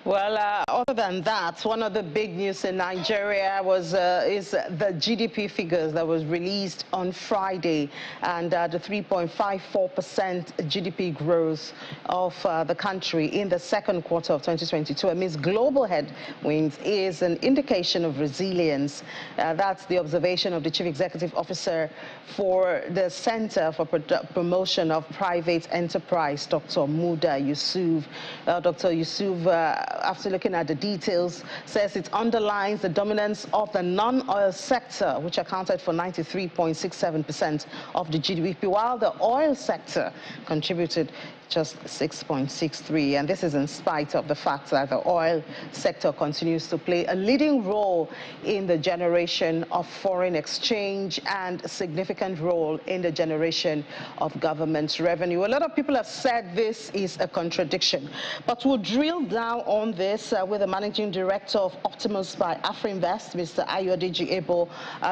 Well, other than that, one of the big news in Nigeria is the GDP figures that was released on Friday, and the 3.54% GDP growth of the country in the second quarter of 2022 amidst global headwinds is an indication of resilience. That's the observation of the Chief Executive Officer for the Center for Promotion of Private Enterprise, Dr. Muda Yusuf. Dr. Yusuf, after looking at the details, says it underlines the dominance of the non-oil sector, which accounted for 93.67% of the GDP, while the oil sector contributed just 6.63, and this is in spite of the fact that the oil sector continues to play a leading role in the generation of foreign exchange and a significant role in the generation of government revenue. A lot of people have said this is a contradiction, but we'll drill down on this with the Managing Director of Optimus by Afrinvest, Mr. Ayodeji Ebo,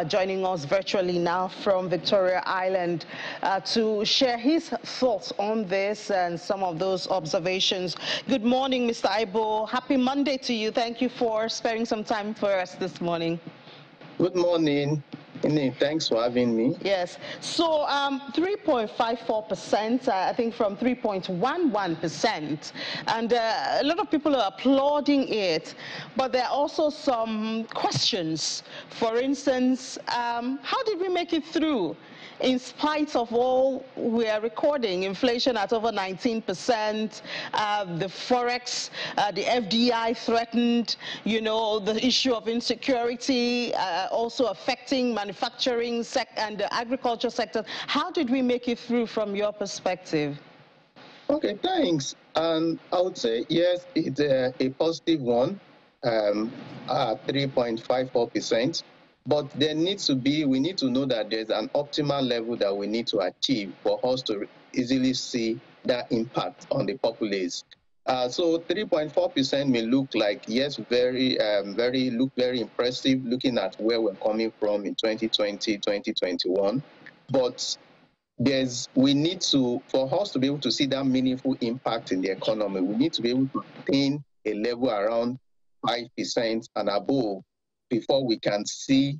joining us virtually now from Victoria Island to share his thoughts on this and some of those observations. Good morning, Mr. Aibo. Happy Monday to you. Thank you for sparing some time for us this morning. Good morning. Thanks for having me. Yes. So 3.54%, I think from 3.11%. And a lot of people are applauding it. But there are also some questions. For instance, how did we make it through? In spite of all we are recording, inflation at over 19%, the Forex, the FDI threatened, you know, the issue of insecurity also affecting manufacturing and the agriculture sector. How did we make it through from your perspective? Okay, thanks. I would say, yes, it's a positive one, 3.54%. But there needs to be, we need to know that there's an optimal level that we need to achieve for us to easily see that impact on the populace. So 3.4% may look like, yes, very impressive looking at where we're coming from in 2020, 2021. But we need to, for us to be able to see that meaningful impact in the economy, we need to be able to attain a level around 5% and above before we can see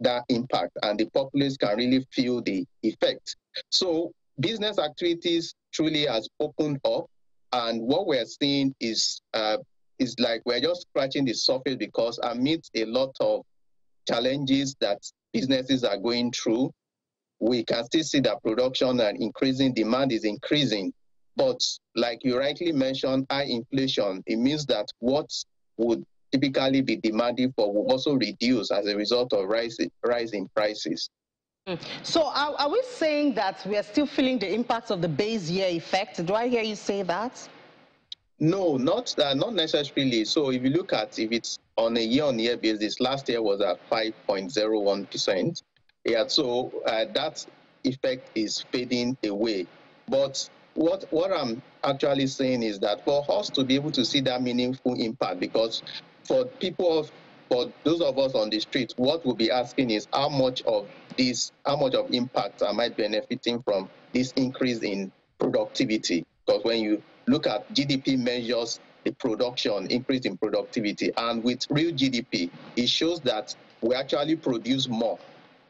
that impact and the populace can really feel the effect. So business activities truly has opened up, and what we're seeing is like we're just scratching the surface, because amidst a lot of challenges that businesses are going through, we can still see that production and increasing demand is increasing. But like you rightly mentioned, high inflation, it means that what would typically be demanding for will also reduce as a result of rising prices. So are we saying that we are still feeling the impacts of the base year effect? Do I hear you say that? No, not necessarily. So if you look at, if it's on a year-on-year basis, last year was at 5.01%. Yeah, so that effect is fading away. But what I'm actually saying is that for us to be able to see that meaningful impact, because for those of us on the street, what we'll be asking is how much of impact am I benefiting from this increase in productivity? Because when you look at GDP measures the production, increase in productivity, and with real GDP, it shows that we actually produce more.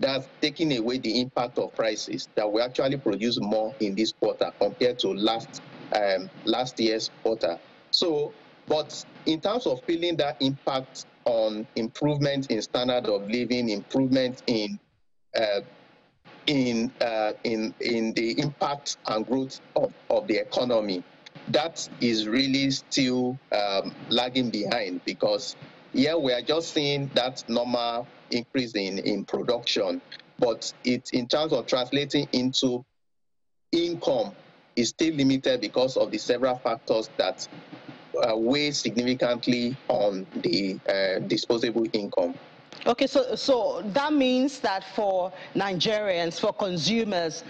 That's taking away the impact of prices, that we actually produce more in this quarter compared to last year's quarter. So, but in terms of feeling that impact on improvement in standard of living, improvement in the impact and growth of the economy, that is really still lagging behind, because here we are just seeing that normal increase in production, but it's in terms of translating into income is still limited because of the several factors that weigh significantly on the disposable income. Okay, so that means that for Nigerians, for consumers,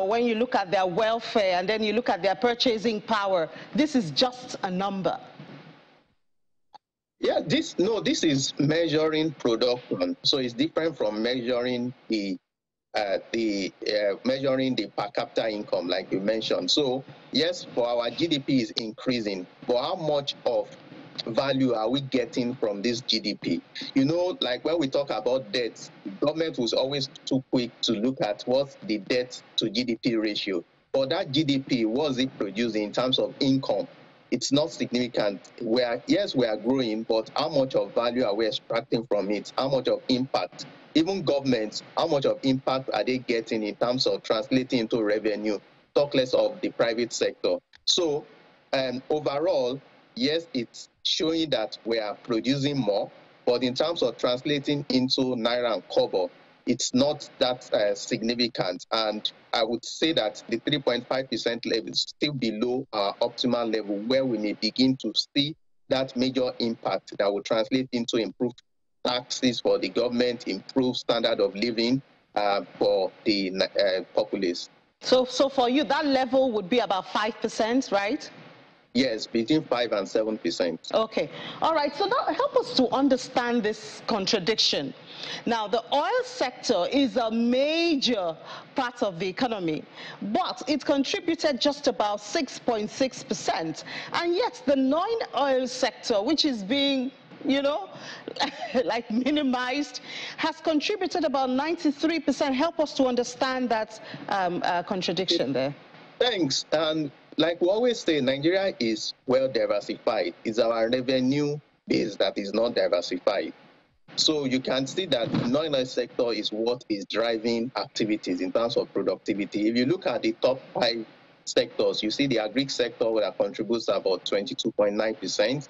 when you look at their welfare and then you look at their purchasing power, this is just a number. Yeah, this is measuring production, so it's different from measuring the measuring the per capita income, like you mentioned. So yes, for our GDP is increasing, but how much of value are we getting from this GDP? You know, like when we talk about debt, government was always too quick to look at what's the debt to GDP ratio. But that GDP, what is it producing in terms of income? It's not significant. Yes, we are growing, but how much of value are we extracting from it? How much of impact? Even governments, how much of impact are they getting in terms of translating into revenue? Talk less of the private sector. So overall, yes, it's showing that we are producing more, but in terms of translating into naira and kobo, it's not that significant. And I would say that the 3.5% level is still below our optimal level, where we may begin to see that major impact that will translate into improved taxes for the government, improved standard of living for the populace. So for you, that level would be about 5%, right? Yes, between 5 and 7%. Okay. All right. So now help us to understand this contradiction. Now, the oil sector is a major part of the economy, but it contributed just about 6.6%. And yet the non-oil sector, which is being like minimized, has contributed about 93%. Help us to understand that contradiction there. Thanks. And like we always say, Nigeria is well diversified. It's our revenue base that is not diversified. So you can see that the non-oil sector is what is driving activities in terms of productivity. If you look at the top 5 sectors, you see the agri sector that contributes about 22.9%.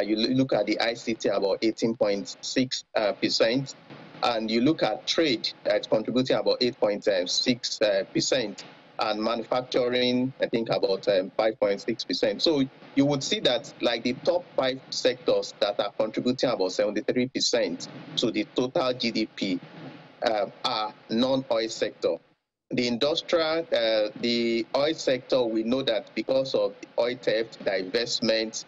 You look at the ICT about 18.6%. And you look at trade, that's contributing about 8.6%. And manufacturing, I think about 5.6%. So you would see that like the top 5 sectors that are contributing about 73% to the total GDP are non-oil sector. The industrial, the oil sector, we know that because of oil theft, divestment,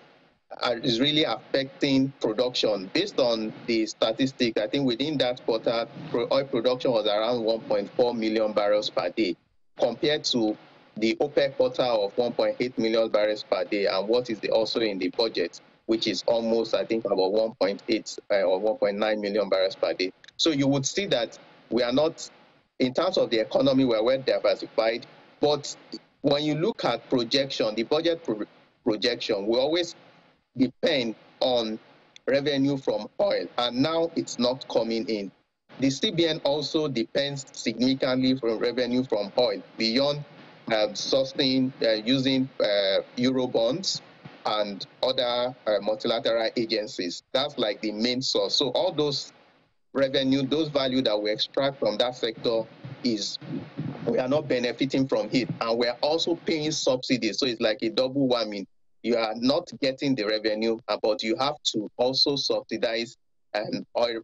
is really affecting production. Based on the statistics, I think within that quarter, oil production was around 1.4 million barrels per day, compared to the OPEC quota of 1.8 million barrels per day, and what is also in the budget, which is almost, I think, about 1.8 or 1.9 million barrels per day. So you would see that we are not, in terms of the economy, we are well diversified. But when you look at projection, the budget projection, we always depend on revenue from oil, and now it's not coming in. The CBN also depends significantly from revenue from oil beyond sourcing using Eurobonds and other multilateral agencies. That's like the main source. So all those revenue, those value that we extract from that sector, is we are not benefiting from it, and we're also paying subsidies. So it's like a double whammy. You are not getting the revenue, but you have to also subsidize oil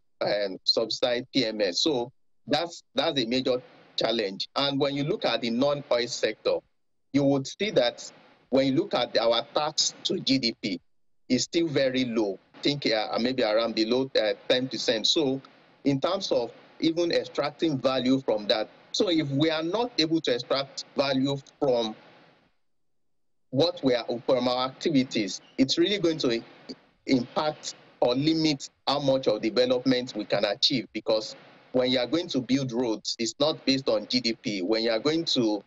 subsidize PMS. So that's a major challenge. And when you look at the non-oil sector, you would see that when you look at our tax to GDP, it's still very low. I think maybe around below 10%. So in terms of even extracting value from that, so if we are not able to extract value from what we are from our activities, it's really going to impact or limit how much of development we can achieve. Because when you are going to build roads, it's not based on GDP. When you are going to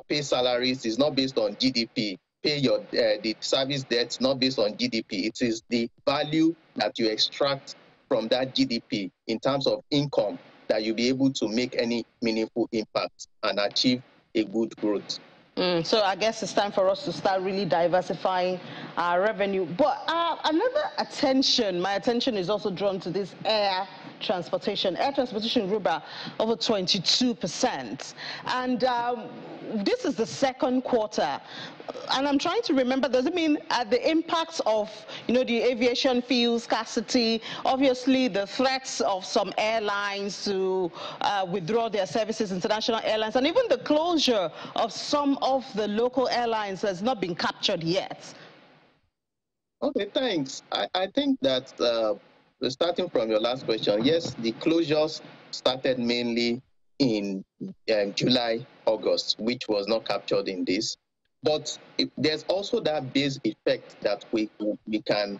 pay salaries, it's not based on GDP. Pay your the service debts, not based on GDP. It is the value that you extract from that GDP in terms of income that you'll be able to make any meaningful impact and achieve a good growth. So I guess it's time for us to start really diversifying our revenue. But my attention is also drawn to this air transportation. Air transportation grew by over 22%. And this is the second quarter. And I'm trying to remember, does it mean the impacts of, the aviation fuel scarcity, obviously the threats of some airlines to withdraw their services, international airlines, and even the closure of some of the local airlines has not been captured yet? Okay, thanks. I think that starting from your last question, yes, the closures started mainly in July, August, which was not captured in this. But there's also that base effect that we can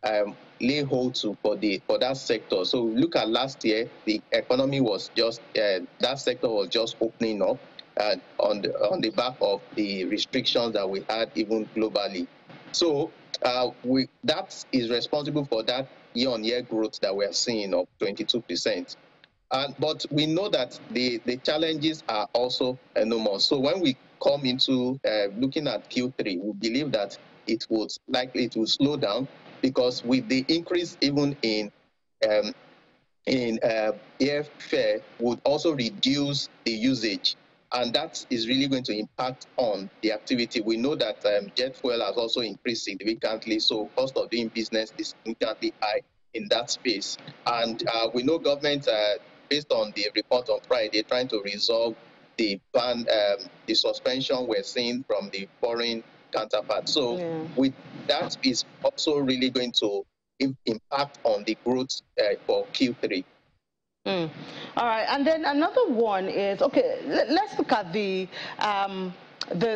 lay hold to for that sector. So look at last year, the economy was just that sector was just opening up on the back of the restrictions that we had even globally. So that is responsible for that year-on-year growth that we're seeing of 22%. But we know that the challenges are also enormous. So when we come into looking at Q3, we believe that it will slow down, because with the increase even in airfare would also reduce the usage, and that is really going to impact on the activity. We know that jet fuel has also increased significantly, so cost of doing business is significantly high in that space. And we know government, based on the report on Friday, trying to resolve the ban, the suspension we're seeing from the foreign counterparts. So with that is also really going to impact on the growth for Q3. All right, and then another one is, okay, let's look at the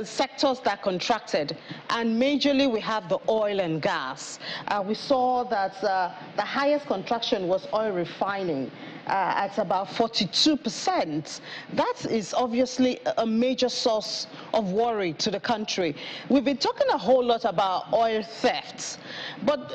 sectors that contracted, and majorly we have the oil and gas. We saw that the highest contraction was oil refining at about 42%. That is obviously a major source of worry to the country. We've been talking a whole lot about oil thefts, but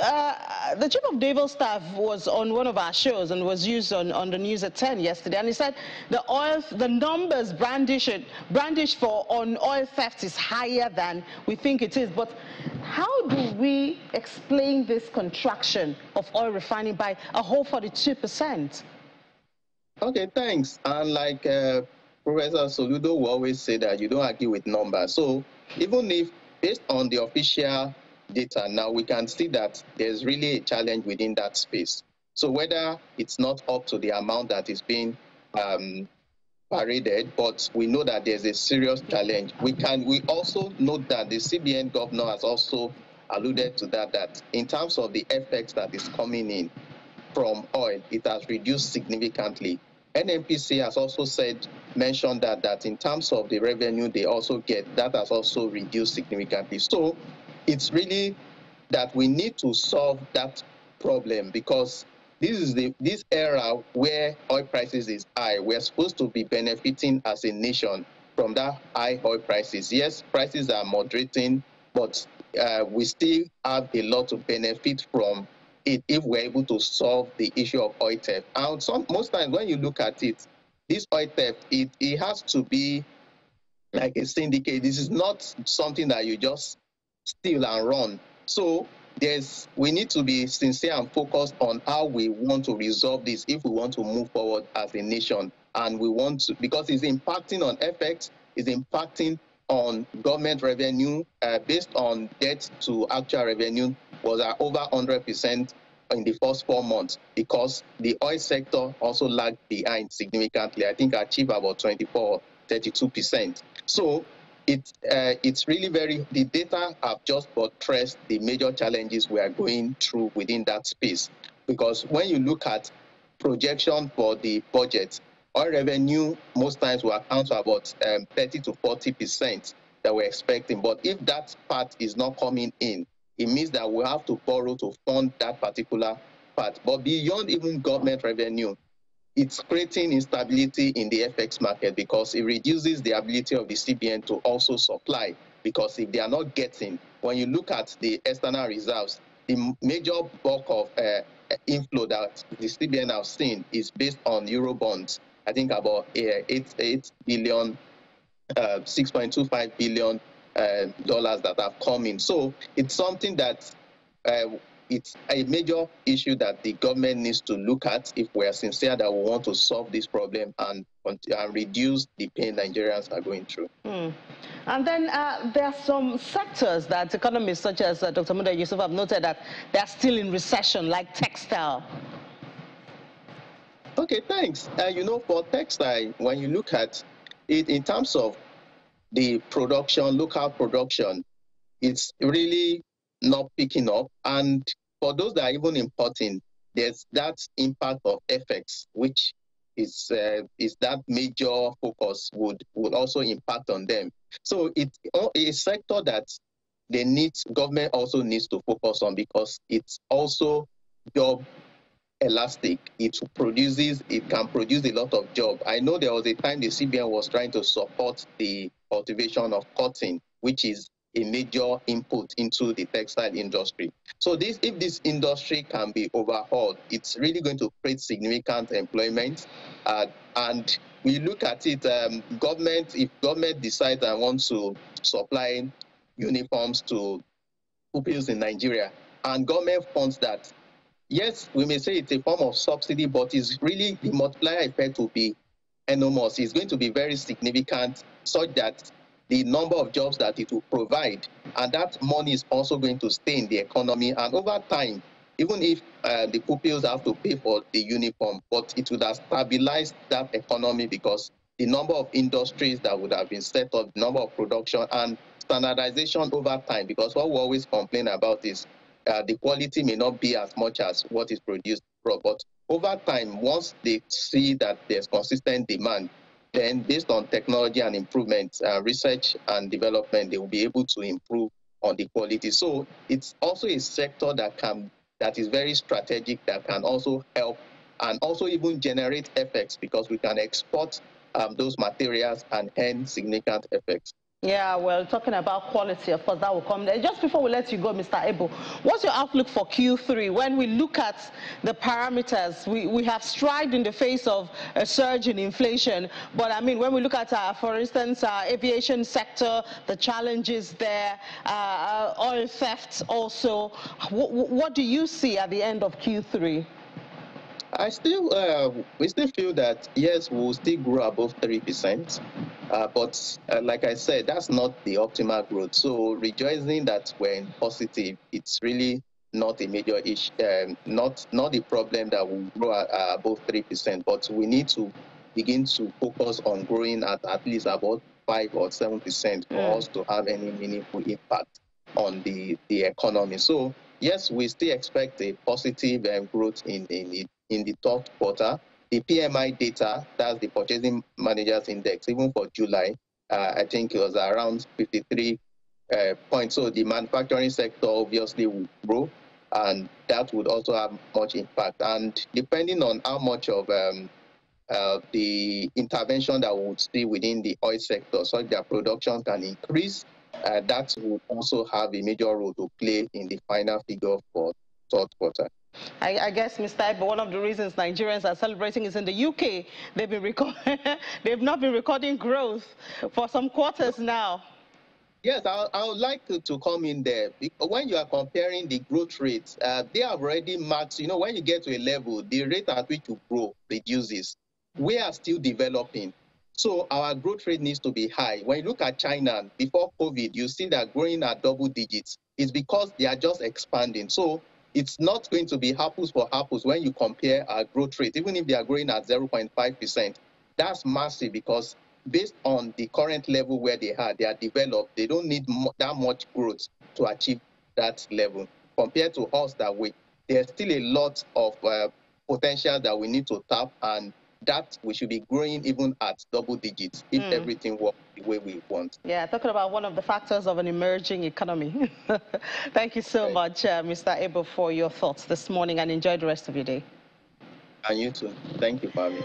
the Chief of Naval Staff was on one of our shows and was used on the news at 10 yesterday, and he said the numbers brandished for on oil theft is higher than we think it is. But how do we explain this contraction of oil refining by a whole 42%? Okay, thanks. And like Professor Soludo will always say that you don't argue with numbers. So even if based on the official data now, we can see that there's really a challenge within that space. So whether it's not up to the amount that is being paraded, but we know that there's a serious challenge. We also note that the CBN governor has also alluded to that in terms of the effects that is coming in from oil, it has reduced significantly. NNPC has also mentioned that in terms of the revenue they also get, that has also reduced significantly. So it's really that we need to solve that problem, because this is this era where oil prices is high. We're supposed to be benefiting as a nation from that high oil prices. Yes, prices are moderating, but we still have a lot to benefit from it if we're able to solve the issue of oil theft. And most times when you look at it, this oil theft, it has to be like a syndicate. This is not something that you just steal and run. So we need to be sincere and focused on how we want to resolve this if we want to move forward as a nation. And we want to, because it's impacting on effects, it's impacting on government revenue, based on debt to actual revenue was at over 100% in the first 4 months, because the oil sector also lagged behind significantly. I think achieved about 24, 32%. So it's really the data have just buttressed the major challenges we are going through within that space. Because when you look at projection for the budget, oil revenue most times will account for about 30 to 40% that we're expecting. But if that part is not coming in, it means that we have to borrow to fund that particular part. But beyond even government revenue, it's creating instability in the FX market, because it reduces the ability of the CBN to also supply. Because if they are not getting, when you look at the external reserves, the major bulk of inflow that the CBN have seen is based on euro bonds. I think about 8 billion, 6.25 billion dollars that have come in. So it's something that it's a major issue that the government needs to look at if we are sincere that we want to solve this problem and reduce the pain Nigerians are going through. And then there are some sectors that economists such as Dr. Muda Yusuf have noted that they are still in recession, like textile. Okay, thanks. For textile, when you look at it in terms of the production, local production, it's really not picking up. And for those that are even importing, there's that impact of FX, which is that major focus would also impact on them. So it's a sector that government also needs to focus on, because it's also job elastic. It can produce a lot of job. I know there was a time the CBN was trying to support the cultivation of cotton, which is a major input into the textile industry. So if this industry can be overhauled, it's really going to create significant employment. And we look at it, if government decides and wants to supply uniforms to pupils in Nigeria, and government funds that, yes, we may say it's a form of subsidy, but it's really, the multiplier effect will be enormous. It's going to be very significant, such that the number of jobs that it will provide, and that money is also going to stay in the economy. And over time, even if the pupils have to pay for the uniform, but it would have stabilized that economy, because the number of industries that would have been set up, the number of production and standardization over time, because what we always complain about is the quality may not be as much as what is produced abroad. But over time, once they see that there's consistent demand, then based on technology and improvement, research and development, they will be able to improve on the quality. So it's also a sector that is very strategic, that can also help and also even generate effects, because we can export those materials and earn significant effects. Yeah, well, talking about quality, of course, that will come there. Just before we let you go, Mr. Abel, what's your outlook for Q3? When we look at the parameters, we have strived in the face of a surge in inflation. But, I mean, when we look at, for instance, aviation sector, the challenges there, oil thefts also, what do you see at the end of Q3? We still feel that, yes, we'll still grow above 3%. But like I said, that's not the optimal growth. So rejoicing that we're in positive, it's really not a major issue, not the problem that will grow above 3%. But we need to begin to focus on growing at least about 5 or 7% for us to have any meaningful impact on the economy. So yes, we still expect a positive growth in the third quarter. The PMI data, that's the Purchasing Managers Index, even for July, I think it was around 53 points. So the manufacturing sector obviously will grow, and that would also have much impact. And depending on how much of the intervention that we would see within the oil sector, so their production can increase, that would also have a major role to play in the final figure for third quarter. I guess, Mr. Ibe, one of the reasons Nigerians are celebrating is in the UK. They've not been recording growth for some quarters now. Yes, I would like to come in there. When you are comparing the growth rates, they have already marked, when you get to a level, the rate at which you grow reduces. We are still developing. So our growth rate needs to be high. When you look at China, before COVID, you see that growing at double digits. It's because they are just expanding. So it's not going to be apples for apples when you compare our growth rate. Even if they are growing at 0.5%, that's massive, because based on the current level where they are developed, they don't need that much growth to achieve that level. Compared to us, there's still a lot of potential that we need to tap, and that we should be growing even at double digits if everything works the way we want. Yeah, talking about one of the factors of an emerging economy. Thank you so much, Mr. Abel, for your thoughts this morning, and enjoy the rest of your day. And you too. Thank you, Bobby.